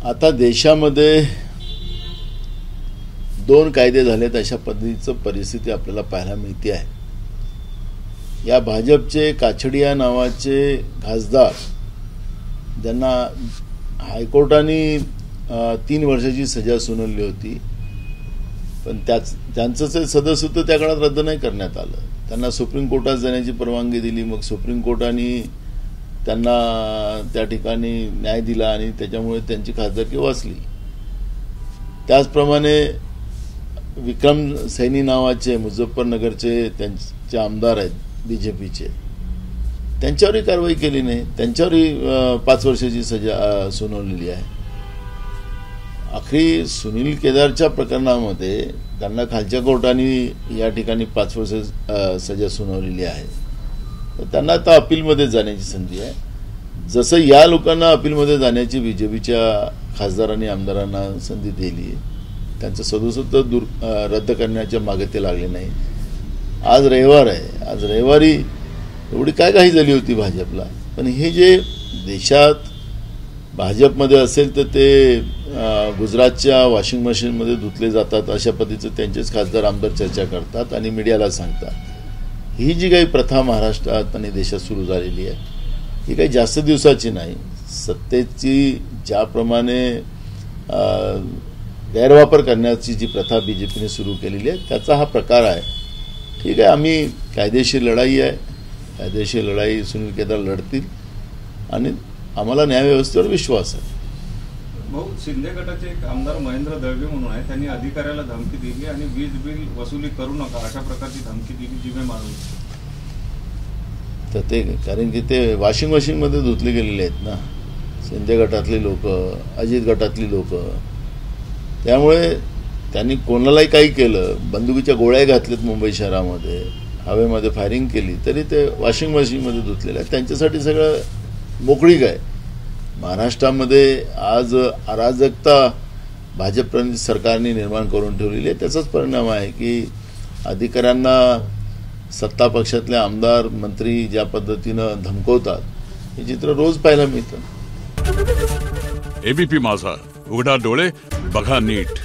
आता देशामध्ये दोन कायदे झालेत अशा पद्धतीचं परिस्थिती आपल्याला पाहायला मिळते आहे। या भाजपचे काछडिया नावाचे खासदार ज्यांना हायकोर्टाने 3 वर्षाची सजा सुनावली होती, पण त्यांचं सदस्यत्व त्या काळात रद्द नाही करण्यात आलं। त्यांना सुप्रीम कोर्टात जाण्याची परवानगी दिली, मग सुप्रीम कोर्टाने त्यांना त्या ठिकाणी न्याय दिला आणि त्याच्यामुळे त्यांची खासदारकी वाचली। त्याचप्रमाणे विक्रम सैनी नावाचे मुझफ्फरनगरचे त्यांचे आमदार आहेत बीजेपीचे, त्यांच्यावरही कारवाई केली नाही, त्यांच्यावरही 5 वर्षाची सजा सुनावलेली आहे। आखरी सुनील केदारच्या प्रकरणामध्ये त्यांना खालच्या कोर्टाने या ठिकाणी 5 वर्ष सजा सुनावलेली आहे, तर त्यांना आता अपीलमध्ये जाण्याची संधी आहे। जसं या लोकांना अपीलमध्ये जाण्याची बीजेपीच्या खासदारांनी आमदारांना संधी दिली, त्यांचं सदस्यत्व रद्द करण्याच्या मागे ते लागले नाही। आज रविवार आहे, आज रविवारी एवढी काय काही झाली होती भाजपला, पण हे जे देशात भाजपमध्ये असेल तर ते गुजरातच्या वॉशिंग मशीनमध्ये धुतले जातात अशा पद्धतीचं त्यांचेच खासदार आमदार चर्चा करतात आणि मीडियाला सांगतात। ही जी काही प्रथा महाराष्ट्रात आणि देशात सुरू झालेली आहे ही काही जास्त दिवसाची नाही। सत्तेची ज्याप्रमाणे गैरवापर करण्याची जी प्रथा बीजेपीने सुरू केलेली आहे त्याचा हा प्रकार आहे। ठीक आहे, आम्ही कायदेशीर लढाई आहे, कायदेशीर लढाई सुनील केदार लढतील आणि आम्हाला न्यायव्यवस्थेवर विश्वास आहे। भाऊ, शिंदे गटाचे एक आमदार महेंद्र दळवी म्हणून आहे, त्यांनी अधिकाऱ्याला धमकी दिली आणि वीज बिल वसुली करू नका अशा प्रकारची धमकी दिली, जिवे मारली। तर ते कारण की ते वॉशिंग मशीनमध्ये धुतले गेलेले आहेत ना शिंदे गटातले लोक, अजित गटातली लोक, त्यामुळे त्यांनी कोणालाही काही केलं, बंदुकीच्या गोळ्या घातल्यात मुंबई शहरामध्ये, हवेमध्ये फायरिंग केली, तरी ते वॉशिंग मशीनमध्ये धुतलेले आहेत। त्यांच्यासाठी सगळं मोकळीक आहे। महाराष्ट्रामध्ये आज अराजकता भाजप सरकारने निर्माण करून ठेवलेली आहे, त्याचाच परिणाम आहे की अधिकाऱ्यांना सत्ता पक्षातले आमदार मंत्री ज्या पद्धतीनं धमकवतात हे चित्र रोज पाहायला मिळतं। एबीपी माझा, उघडा डोळे बघा नीट।